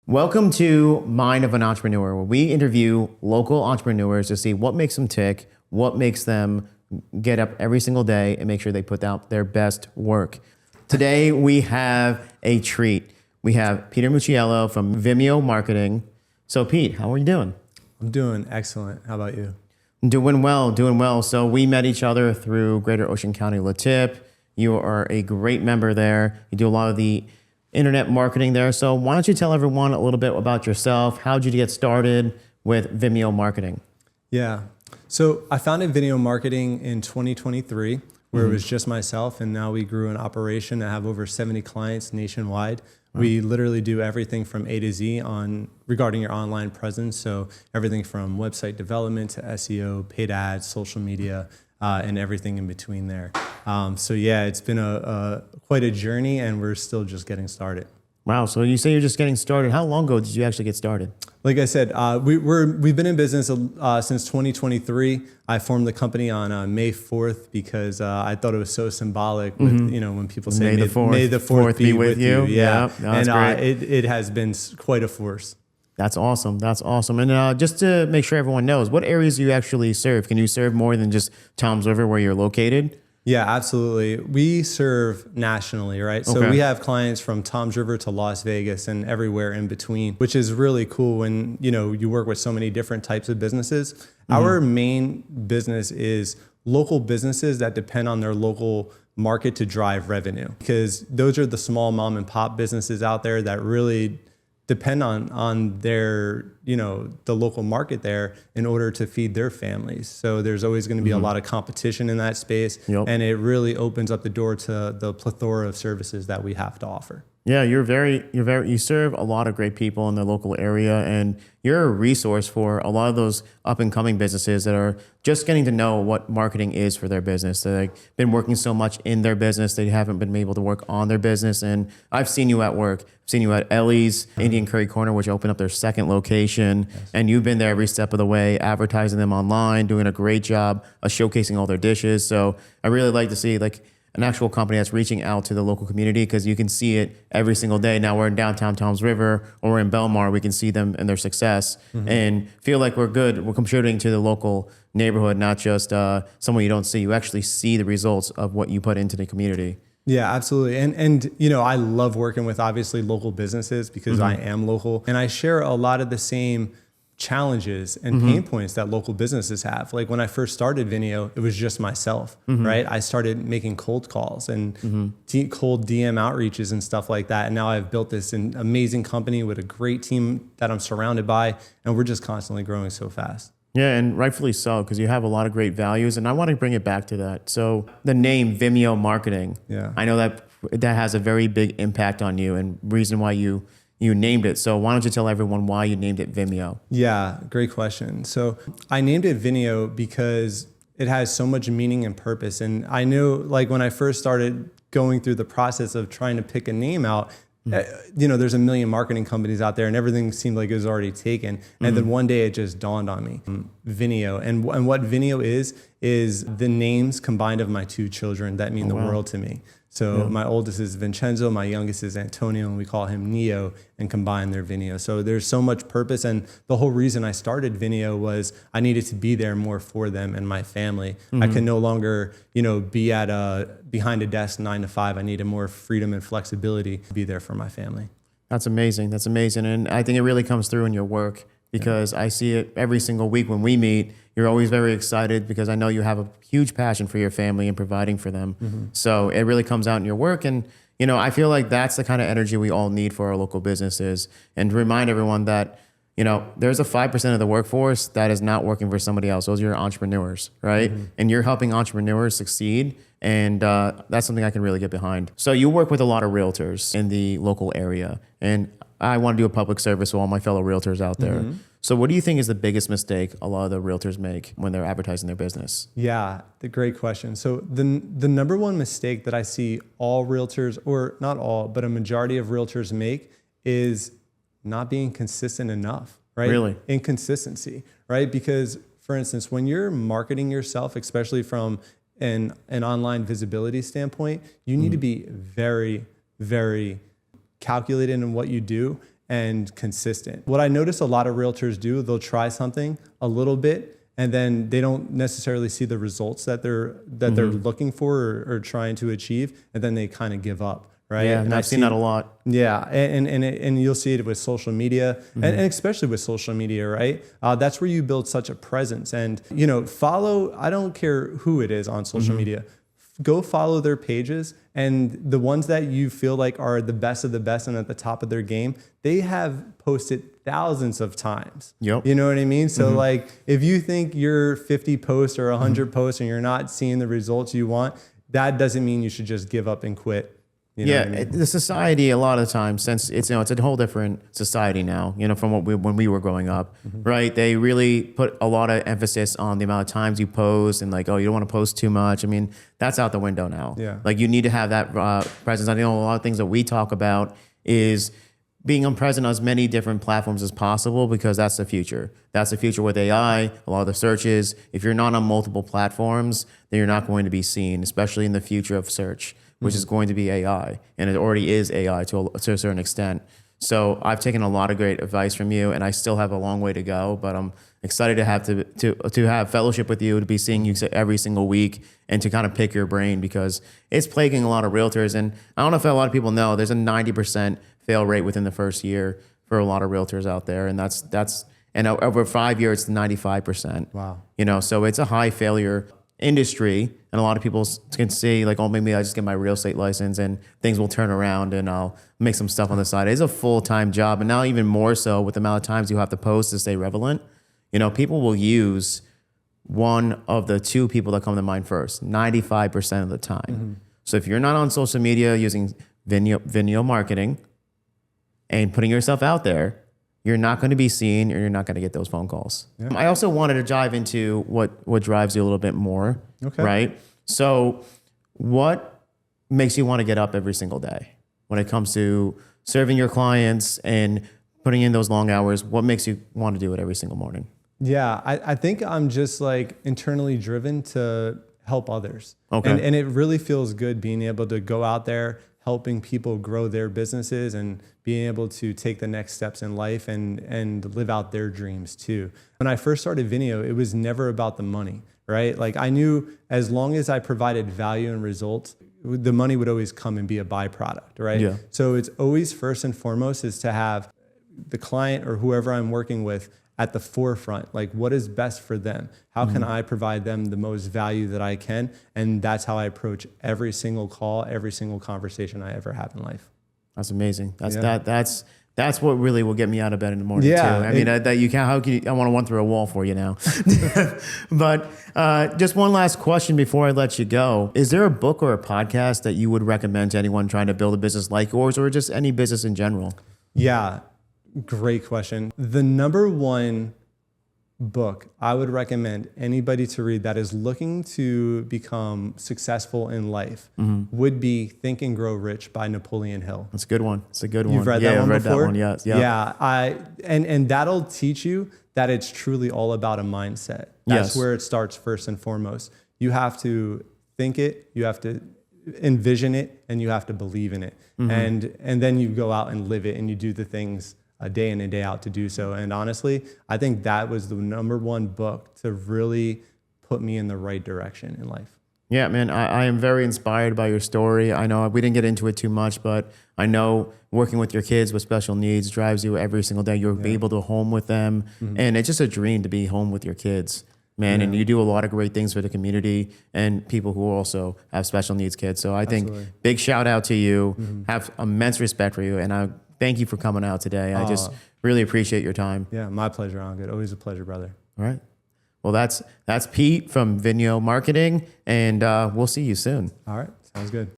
Welcome to Mind of an Entrepreneur, where we interview local entrepreneurs to see what makes them tick, what makes them get up every single day and make sure they put out their best work. Today, we have a treat. We have Peter Mucchiello from Vinio Marketing. So Pete, how are you doing? I'm doing excellent. How about you? Doing well, doing well. So we met each other through Greater Ocean County LaTip. You are a great member there. You do a lot of the internet marketing there. So why don't you tell everyone a little bit about yourself? How'd you get started with Vinio Marketing? Yeah. So I founded Vinio Marketing in 2023, where it was just myself, and now we grew an operation. I have over 70 clients nationwide. We literally do everything from A to Z regarding your online presence. So everything from website development to SEO, paid ads, social media, and everything in between there. So yeah, it's been quite a journey, and we're still just getting started. Wow. So you say you're just getting started. How long ago did you actually get started? Like I said, we've been in business since 2023. I formed the company on May 4th because I thought it was so symbolic with, when people say May the 4th be with you. Yeah. No, and it has been quite a force. That's awesome. That's awesome. And just to make sure everyone knows, what areas do you actually serve? Can you serve more than just Toms River where you're located? Yeah, absolutely. We serve nationally, right? So we have clients from Toms River to Las Vegas and everywhere in between, which is really cool when, you work with so many different types of businesses. Our main business is local businesses that depend on their local market to drive revenue, because those are the small mom and pop businesses out there that really depend on their, the local market there in order to feed their families. So there's always going to be a lot of competition in that space. And it really opens up the door to the plethora of services that we have to offer. Yeah, you serve a lot of great people in the local area, and you're a resource for a lot of those up and coming businesses that are just getting to know what marketing is for their business. They've been working so much in their business, they haven't been able to work on their business. And I've seen you at work. I've seen you at Ellie's Indian Curry Corner, which opened up their second location. Yes. And you've been there every step of the way, advertising them online, doing a great job of showcasing all their dishes. So I really like to see an actual company that's reaching out to the local community, because you can see it every single day. Now we're in downtown Toms River or we're in Belmar, we can see them and their success and feel like we're good. We're contributing to the local neighborhood, not just someone you don't see. You actually see the results of what you put into the community. Yeah, absolutely. And I love working with obviously local businesses because I am local, and I share a lot of the same challenges and pain points that local businesses have. Like when I first started Vinio, it was just myself, right? I started making cold calls and cold DM outreaches and stuff like that. And now I've built this amazing company with a great team that I'm surrounded by, and we're just constantly growing so fast. Yeah, and rightfully so, because you have a lot of great values, and I want to bring it back to that. So the name Vinio Marketing, I know that has a very big impact on you, and reason why you named it. So why don't you tell everyone why you named it Vinio? Yeah, great question. So I named it Vinio because it has so much meaning and purpose. And I knew, when I first started going through the process of trying to pick a name out, there's a million marketing companies out there and everything seemed like it was already taken. And then one day it just dawned on me, Vinio. And what Vinio is the names combined of my two children that mean the world to me. So my oldest is Vincenzo, my youngest is Antonio, and we call him Neo, and combine their Vinio. So there's so much purpose, and the whole reason I started Vinio was I needed to be there more for them and my family. I could no longer, be at behind a desk 9 to 5. I needed more freedom and flexibility to be there for my family. That's amazing. That's amazing, and I think it really comes through in your work, because I see it every single week when we meet. You're always very excited because I know you have a huge passion for your family and providing for them. So it really comes out in your work. And, I feel like that's the kind of energy we all need for our local businesses. And to remind everyone that, there's a 5% of the workforce that is not working for somebody else. Those are your entrepreneurs, right? And you're helping entrepreneurs succeed. And that's something I can really get behind. So you work with a lot of realtors in the local area. And I want to do a public service to all my fellow realtors out there. So what do you think is the biggest mistake a lot of the realtors make when they're advertising their business? Yeah, the great question. So the number one mistake that I see all realtors, or not all, but a majority of realtors make, is not being consistent enough, right? Really? Inconsistency, right? Because, for instance, when you're marketing yourself, especially from an online visibility standpoint, you need to be very, very calculated in what you do. and consistent. What I notice a lot of realtors do, they'll try something a little bit and then they don't necessarily see the results that they're looking for or trying to achieve, and then they kind of give up. Right. Yeah, and I've seen that a lot. Yeah. And you'll see it with social media and especially with social media. Right. That's where you build such a presence, and, follow, I don't care who it is on social media, go follow their pages, and the ones that you feel like are the best of the best and at the top of their game, they have posted thousands of times. Yep. You know what I mean? So like, if you think you're 50 posts or 100 posts and you're not seeing the results you want, that doesn't mean you should just give up and quit. You know what I mean? The society a lot of the time, since it's it's a whole different society now, from when we were growing up, right? They really put a lot of emphasis on the amount of times you post, and like, oh, you don't want to post too much. I mean, that's out the window now. Yeah. Like, you need to have that presence. I know a lot of things that we talk about is being present on as many different platforms as possible, because that's the future. That's the future with AI, a lot of the searches. If you're not on multiple platforms, then you're not going to be seen, especially in the future of search, which is going to be AI, and it already is AI to a certain extent. So I've taken a lot of great advice from you, and I still have a long way to go, but I'm excited to have to have fellowship with you, to be seeing you every single week, and to kind of pick your brain, because it's plaguing a lot of realtors. And I don't know if a lot of people know, there's a 90% fail rate within the first year for a lot of realtors out there, and and over 5 years it's 95%. Wow. So it's a high failure industry, and a lot of people can see like, oh, maybe I just get my real estate license and things will turn around and I'll make some stuff on the side. It's a full-time job, and now even more so with the amount of times you have to post to stay relevant. People will use one of the two people that come to mind first 95% of the time. So if you're not on social media using Vinio Marketing and putting yourself out there, you're not going to be seen, or you're not going to get those phone calls. Yeah. I also wanted to dive into what drives you a little bit more, right? So what makes you want to get up every single day when it comes to serving your clients and putting in those long hours? What makes you want to do it every single morning? Yeah, I think I'm just like internally driven to help others. Okay. And it really feels good being able to go out there, helping people grow their businesses and being able to take the next steps in life and live out their dreams too. When I first started Vinio, it was never about the money, right? Like, I knew as long as I provided value and results, the money would always come and be a byproduct, right? Yeah. So it's always first and foremost is to have the client or whoever I'm working with at the forefront. Like, what is best for them? How can I provide them the most value that I can? And that's how I approach every single call, every single conversation I ever have in life. That's amazing. That's what really will get me out of bed in the morning too. I mean, that you can't. How can you? I want to run through a wall for you now. But just one last question before I let you go: is there a book or a podcast that you would recommend to anyone trying to build a business like yours, or just any business in general? Yeah, great question. The number one book I would recommend anybody to read that is looking to become successful in life would be Think and Grow Rich by Napoleon Hill. That's a good one. It's a good one. You've read that one I've before? read that one, yes. Yeah. And that'll teach you that it's truly all about a mindset. That's where it starts first and foremost. You have to think it, you have to envision it, and you have to believe in it. And then you go out and live it, and you do the things a day in and day out to do so. And honestly, I think that was the number one book to really put me in the right direction in life. Yeah, man, I am very inspired by your story. I know we didn't get into it too much, but I know working with your kids with special needs drives you every single day. You're able to home with them, and it's just a dream to be home with your kids, man. And you do a lot of great things for the community and people who also have special needs kids. So I think big shout out to you. Have immense respect for you, and I thank you for coming out today. I just really appreciate your time. Yeah, my pleasure, Angad. Always a pleasure, brother. All right. Well, that's Pete from Vinio Marketing, and we'll see you soon. All right. Sounds good.